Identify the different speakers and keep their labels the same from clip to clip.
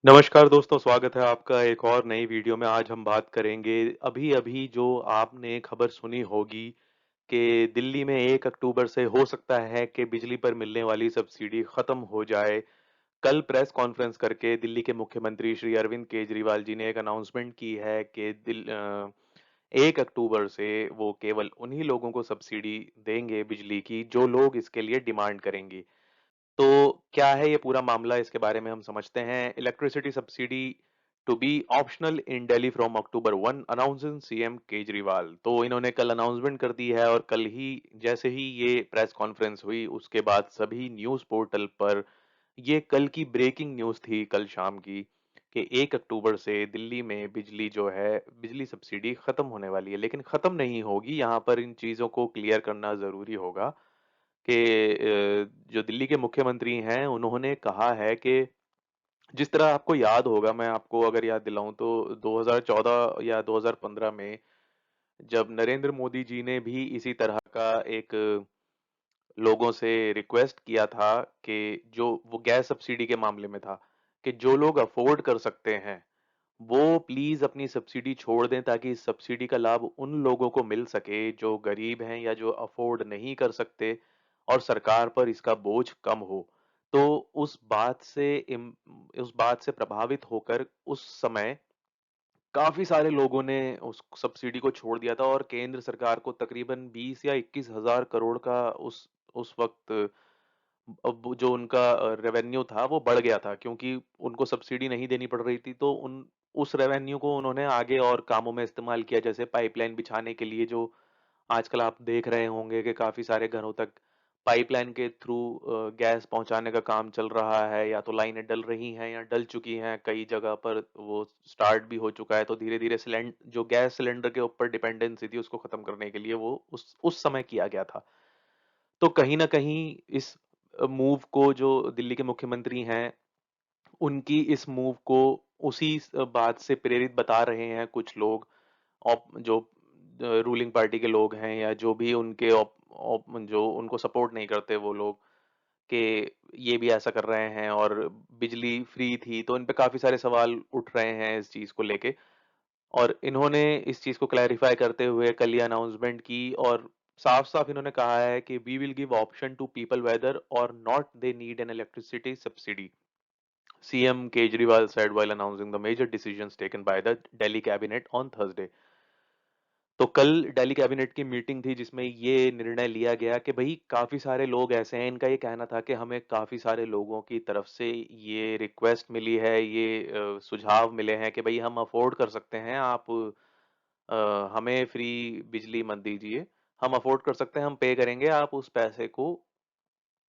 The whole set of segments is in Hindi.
Speaker 1: नमस्कार दोस्तों, स्वागत है आपका एक और नई वीडियो में। आज हम बात करेंगे अभी-अभी जो आपने खबर सुनी होगी कि दिल्ली में 1 अक्टूबर से हो सकता है कि बिजली पर मिलने वाली सब्सिडी खत्म हो जाए। कल प्रेस कॉन्फ्रेंस करके दिल्ली के मुख्यमंत्री श्री अरविंद केजरीवाल जी ने एक अनाउंसमेंट की है कि 1 अक्टूबर से वो केवल उन्हीं लोगों को सब्सिडी देंगे बिजली की जो लोग इसके लिए डिमांड करेंगे। तो क्या है ये पूरा मामला, इसके बारे में हम समझते हैं। Electricity subsidy to be optional in Delhi from October 1 announcing CM Kejriwal. तो इन्होंने कल अनाउंसमेंट कर दी है और कल ही जैसे ही ये प्रेस कॉन्फ्रेंस हुई उसके बाद सभी न्यूज़ पोर्टल पर ये कल की ब्रेकिंग न्यूज़ थी, कल शाम की, कि 1 अक्टूबर से दिल्ली में बिजली जो है, बिजली सब्सिडी खत्म होने वाली है। लेकिन खत्म नहीं होगी, यहाँ पर इन चीज़ों को क्लियर करना ज़रूरी होगा कि जो दिल्ली के मुख्यमंत्री हैं, उन्होंने कहा है कि जिस तरह आपको याद होगा, मैं आपको अगर याद दिलाऊँ तो 2014 या 2015 में जब नरेंद्र मोदी जी ने भी इसी तरह का एक लोगों से रिक्वेस्ट किया था कि जो वो गैस सब्सिडी के मामले में था, कि जो लोग अफ़ोर्ड कर सकते हैं, वो प्लीज़ अपनी सब्सिडी छोड़ दें ताकि इस सब्सिडी का लाभ उन लोगों को मिल सके जो गरीब हैं या जो अफ़ोर्ड नहीं कर सकते और सरकार पर इसका बोझ कम हो। तो उस बात से प्रभावित होकर उस समय काफ़ी सारे लोगों ने उस सब्सिडी को छोड़ दिया था और केंद्र सरकार को तकरीबन 20 या 21 हज़ार करोड़ का उस वक़्त अब वो जो उनका रेवेन्यू था वो बढ़ गया था, क्योंकि उनको सब्सिडी नहीं देनी पड़ रही थी, तो उन उस रेवेन्यू को उन्होंने आगे और कामों में इस्तेमाल किया, जैसे पाइपलाइन बिछाने के लिए जो आजकल आप देख रहे होंगे कि काफ़ी सारे घरों तक पाइपलाइन के थ्रू गैस पहुँचाने का काम चल रहा है, या तो लाइनें डल रही हैं या डल चुकी हैं, कई जगह पर वो स्टार्ट भी हो चुका है। तो धीरे-धीरे जो गैस सिलेंडर के ऊपर डिपेंडेंसी थी उसको खत्म करने के लिए वो उस समय किया गया था। तो कहीं न कहीं इस मूव को जो दिल्ली के मुख्यमंत्री हैं, उनकी इस मूव को उसी बात से प्रेरित बता रहे हैं कुछ लोग, जो रूलिंग पार्टी के लोग हैं या जो भी उनके जो उनको सपोर्ट नहीं करते वो लोग, कि ये भी ऐसा कर रहे हैं और बिजली फ्री थी, तो इन पे काफ़ी सारे सवाल उठ रहे हैं इस चीज़ को लेके। और इन्होंने इस चीज़ को क्लैरिफ़ाई करते हुए कल ये अनाउंसमेंट की और साफ-साफ इन्होंने कहा है कि we will give option to people whether और not they need an electricity subsidy, CM Kejriwal said while announcing the major decisions taken by the Delhi cabinet on Thursday। तो कल दिल्ली कैबिनेट की मीटिंग थी जिसमें ये निर्णय लिया गया कि भई काफ़ी सारे लोग ऐसे हैं, इनका ये कहना था कि हमें काफ़ी सारे लोगों की तरफ से ये रिक्वेस्ट मिली है, ये सुझाव मिले हैं कि भई हम अफ़ोर्ड कर सकते हैं, आप हमें फ्री बिजली मत दीजिए। हम अफ़ोर्ड कर सकते हैं, हम पे करेंगे, आप उस पैसे को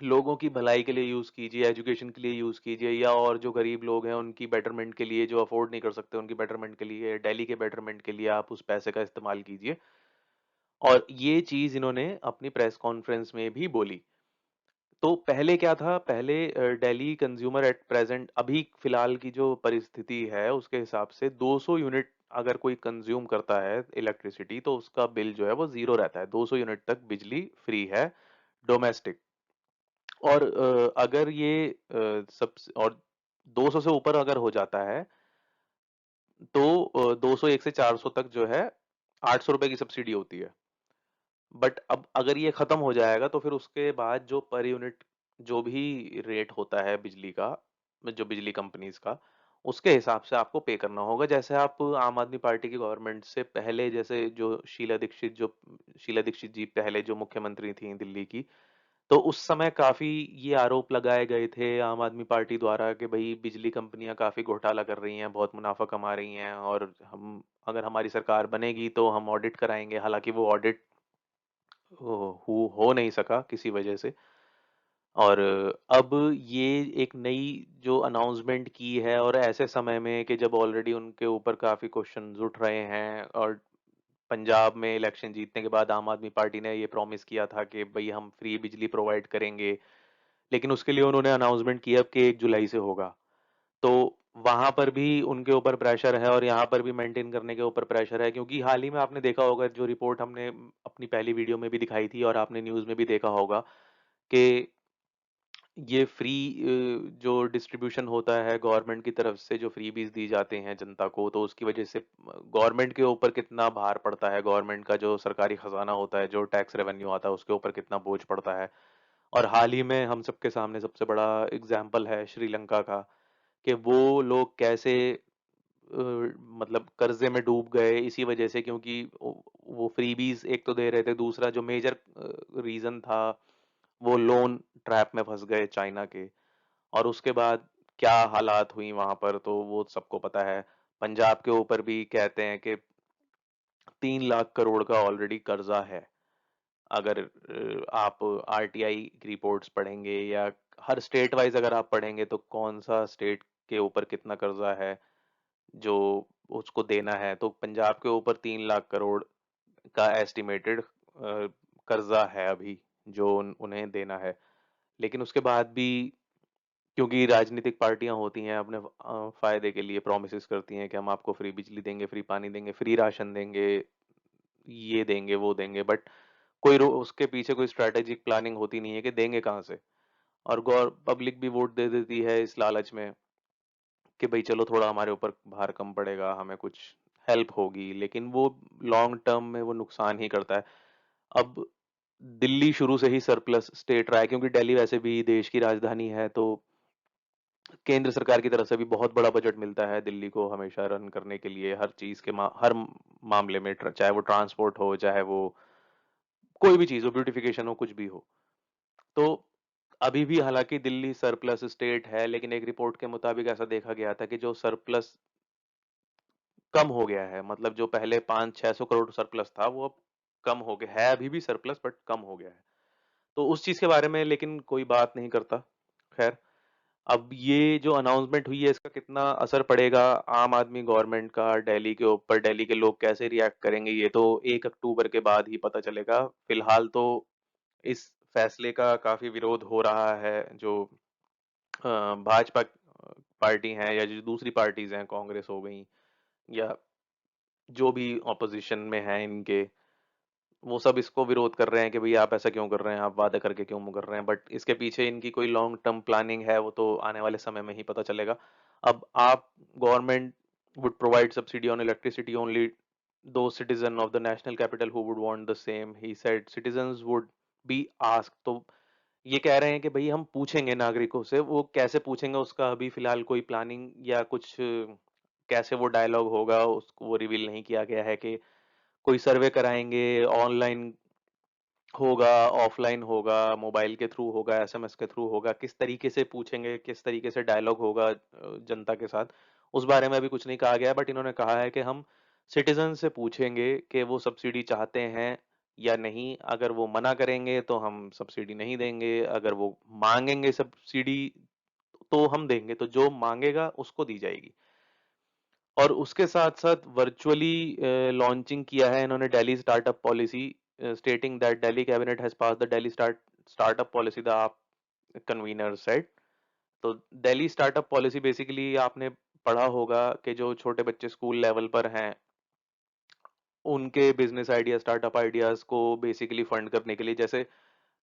Speaker 1: लोगों की भलाई के लिए यूज़ कीजिए, एजुकेशन के लिए यूज़ कीजिए, या और जो गरीब लोग हैं उनकी बेटरमेंट के लिए, जो अफ़ोर्ड नहीं कर सकते उनकी बेटरमेंट के लिए, दिल्ली के बेटरमेंट के लिए आप उस पैसे का इस्तेमाल कीजिए। और ये चीज़ इन्होंने अपनी प्रेस कॉन्फ्रेंस में भी बोली। तो पहले क्या था, पहले दिल्ली कंज्यूमर एट प्रेज़ेंट, अभी फ़िलहाल की जो परिस्थिति है उसके हिसाब से 200 यूनिट अगर कोई कंज़्यूम करता है इलेक्ट्रिसिटी, तो उसका बिल जो है वो ज़ीरो रहता है। 200 यूनिट तक बिजली फ्री है, डोमेस्टिक। और अगर ये सबस और 200 से ऊपर अगर हो जाता है, तो 201 से 400 तक जो है ₹800 की सब्सिडी होती है। बट अब अगर ये खत्म हो जाएगा तो फिर उसके बाद जो पर यूनिट जो भी रेट होता है बिजली का, जो बिजली कंपनीज का, उसके हिसाब से आपको पे करना होगा। जैसे आप आम आदमी पार्टी की गवर्नमेंट से पहले, जैसे शीला दीक्षित जी पहले जो मुख्यमंत्री थी दिल्ली की, तो उस समय काफी ये आरोप लगाए गए थे आम आदमी पार्टी द्वारा कि भाई बिजली कंपनियां काफी घोटाला कर रही हैं, बहुत मुनाफा कमा रही हैं, और हम अगर हमारी सरकार बनेगी तो हम ऑडिट कराएंगे। हालांकि वो ऑडिट हो नहीं सका किसी वजह से। और अब ये एक नई जो अनाउंसमेंट की है, और ऐसे समय में कि जब ऑलरेडी उनके ऊपर काफ़ी क्वेश्चंस उठ रहे हैं, और पंजाब में इलेक्शन जीतने के बाद आम आदमी पार्टी ने ये प्रॉमिस किया था कि भई हम फ्री बिजली प्रोवाइड करेंगे, लेकिन उसके लिए उन्होंने अनाउंसमेंट की अब कि 1 जुलाई से होगा। तो वहाँ पर भी उनके ऊपर प्रेशर है और यहाँ पर भी मेंटेन करने के ऊपर प्रेशर है, क्योंकि हाल ही में आपने देखा होगा, जो रिपोर्ट हमने अपनी पहली वीडियो में भी दिखाई थी और आपने न्यूज़ में भी देखा होगा कि ये फ्री जो डिस्ट्रीब्यूशन होता है गवर्नमेंट की तरफ से, जो फ्रीबीज दी जाते हैं जनता को, तो उसकी वजह से गवर्नमेंट के ऊपर कितना भार पड़ता है, गवर्नमेंट का जो सरकारी खजाना होता है, जो टैक्स रेवेन्यू आता है, उसके ऊपर कितना बोझ पड़ता है। और हाल ही में हम सबके सामने सबसे बड़ा एग्जाम्पल है श्रीलंका का, कि वो लोग कैसे मतलब कर्जे में डूब गए इसी वजह से, क्योंकि वो फ्रीबीज एक तो दे रहे थे, दूसरा जो मेजर रीजन था, वो लोन ट्रैप में फंस गए चाइना के। और उसके बाद क्या हालात हुई वहां पर तो वो सबको पता है। पंजाब के ऊपर भी कहते हैं कि 3 लाख करोड़ का ऑलरेडी कर्जा है। अगर आप आरटीआई की रिपोर्ट्स पढ़ेंगे या हर स्टेट वाइज अगर आप पढ़ेंगे, तो कौन सा स्टेट के ऊपर कितना कर्जा है जो उसको देना है, तो पंजाब के ऊपर 3 लाख करोड़ का एस्टिमेटेड कर्जा है अभी, जो उन्हें देना है। लेकिन उसके बाद भी, क्योंकि राजनीतिक पार्टियां होती हैं, अपने फायदे के लिए प्रोमिस करती हैं कि हम आपको फ्री बिजली देंगे, फ्री पानी देंगे, फ्री राशन देंगे, ये देंगे वो देंगे, बट उसके पीछे कोई स्ट्रेटेजिक प्लानिंग होती नहीं है कि देंगे कहाँ से। और गौर पब्लिक भी वोट दे देती है इस लालच में कि भाई चलो थोड़ा हमारे ऊपर भार कम पड़ेगा, हमें कुछ हेल्प होगी, लेकिन वो लॉन्ग टर्म में वो नुकसान ही करता है। अब दिल्ली शुरू से ही सरप्लस स्टेट रहा है, क्योंकि दिल्ली वैसे भी देश की राजधानी है, तो केंद्र सरकार की तरफ से भी बहुत बड़ा बजट मिलता है दिल्ली को हमेशा रन करने के लिए, हर चीज के हर मामले में, चाहे वो ट्रांसपोर्ट हो, चाहे वो कोई भी चीज हो, ब्यूटिफिकेशन हो, कुछ भी हो। तो अभी भी हालांकि दिल्ली सरप्लस स्टेट है, लेकिन एक रिपोर्ट के मुताबिक ऐसा देखा गया था कि जो सरप्लस कम हो गया है, मतलब जो पहले 500-600 करोड़ सरप्लस था, वो अब कम हो गया है, अभी भी सरप्लस बट कम हो गया है। तो उस चीज के बारे में लेकिन कोई बात नहीं करता। खैर, अब ये जो अनाउंसमेंट हुई है, इसका कितना असर पड़ेगा आम आदमी गवर्नमेंट का दिल्ली के ऊपर, दिल्ली के लोग कैसे रिएक्ट करेंगे, ये तो 1 अक्टूबर के बाद ही पता चलेगा। फिलहाल तो इस फैसले का काफी विरोध हो रहा है। जो भाजपा पार्टी है या जो दूसरी पार्टीज हैं, कांग्रेस हो गई या जो भी ऑपोजिशन में हैं इनके, वो सब इसको विरोध कर रहे हैं कि भाई आप ऐसा क्यों कर रहे हैं, आप वादा करके क्यों कर रहे हैं, बट इसके पीछे इनकी कोई लॉन्ग टर्म प्लानिंग है, वो तो आने वाले समय में ही पता चलेगा। अब आप government would provide subsidy on electricity only those citizen of the national capital who would want the same, he said citizens would be asked। तो ये कह रहे हैं कि भाई हम पूछेंगे नागरिकों से, वो कैसे पूछेंगे उसका अभी फिलहाल कोई प्लानिंग या कुछ कैसे वो डायलॉग होगा उसको वो रिवील नहीं किया गया है, कि कोई सर्वे कराएंगे, ऑनलाइन होगा, ऑफलाइन होगा, मोबाइल के थ्रू होगा, एसएमएस के थ्रू होगा, किस तरीके से पूछेंगे, किस तरीके से डायलॉग होगा जनता के साथ, उस बारे में अभी कुछ नहीं कहा गया है। बट इन्होंने कहा है कि हम सिटीजन से पूछेंगे कि वो सब्सिडी चाहते हैं या नहीं, अगर वो मना करेंगे तो हम सब्सिडी नहीं देंगे, अगर वो मांगेंगे सब्सिडी तो हम देंगे, तो जो मांगेगा उसको दी जाएगी। और उसके साथ साथ वर्चुअली लॉन्चिंग किया है इन्होंने Delhi startup policy, stating that Delhi cabinet has pass the Delhi startup policy, the आप कन्वीनर सेड। तो दिल्ली स्टार्टअप पॉलिसी बेसिकली आपने पढ़ा होगा कि जो छोटे बच्चे स्कूल लेवल पर हैं, उनके बिजनेस आइडिया, स्टार्टअप आइडियाज को बेसिकली फंड करने के लिए, जैसे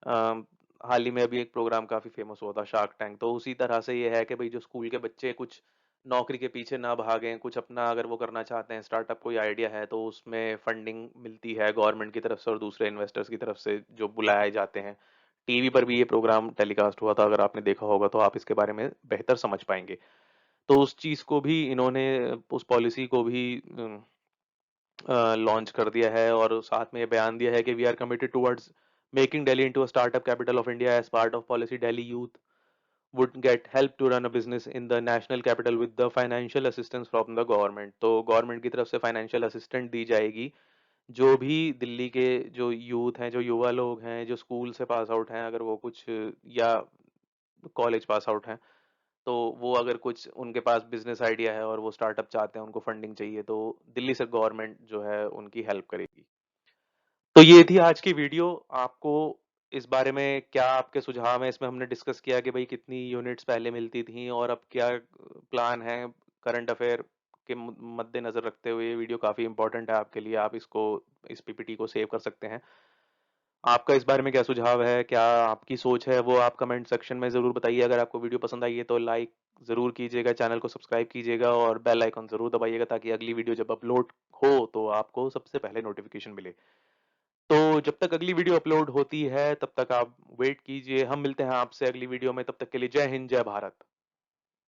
Speaker 1: हाल ही में अभी एक प्रोग्राम काफी फेमस हुआ था, शार्क टैंक, तो उसी तरह से ये है कि भाई जो स्कूल के बच्चे कुछ नौकरी के पीछे ना भागें, कुछ अपना अगर वो करना चाहते हैं, स्टार्टअप कोई आइडिया है, तो उसमें फंडिंग मिलती है गवर्नमेंट की तरफ से और दूसरे इन्वेस्टर्स की तरफ से जो बुलाए जाते हैं। टीवी पर भी ये प्रोग्राम टेलीकास्ट हुआ था, अगर आपने देखा होगा तो आप इसके बारे में बेहतर समझ पाएंगे। तो उस चीज को भी इन्होंने, उस पॉलिसी को भी लॉन्च कर दिया है, और साथ में ये बयान दिया है कि we are committed towards making Delhi into a startup capital of India as part of policy Delhi youth would get help to run a business in the national capital with the financial assistance from the government। तो गवर्नमेंट की तरफ से फाइनेंशियल असिस्टेंट दी जाएगी, जो भी दिल्ली के जो यूथ हैं, जो युवा लोग हैं, जो स्कूल से पास आउट हैं, अगर वो कुछ या कॉलेज पास आउट हैं, तो वो अगर कुछ उनके पास बिजनेस आइडिया है और वो स्टार्टअप चाहते हैं, उनको फंडिंग चाहिए, तो दिल्ली से गवर्नमेंट जो है उनकी हेल्प करेगी। तो ये थी आज की वीडियो। आपको इस बारे में क्या आपके सुझाव हैं? इसमें हमने डिस्कस किया कि भाई कितनी यूनिट्स पहले मिलती थी और अब क्या प्लान है। करंट अफेयर के मद्देनजर रखते हुए ये वीडियो काफ़ी इंपॉर्टेंट है आपके लिए, आप इसको, इस पीपीटी को सेव कर सकते हैं। आपका इस बारे में क्या सुझाव है? क्या आपकी सोच है वो आप कमेंट सेक्शन में ज़रूर बताइए। अगर आपको वीडियो पसंद आई है तो लाइक ज़रूर कीजिएगा, चैनल को सब्सक्राइब कीजिएगा और बेल आइकन ज़रूर दबाइएगा ताकि अगली वीडियो जब अपलोड हो तो आपको सबसे पहले नोटिफ़िकेशन मिले। तो जब तक अगली वीडियो अपलोड होती है तब तक आप वेट कीजिए। हम मिलते हैं आपसे अगली वीडियो में, तब तक के लिए जय हिंद, जय भारत।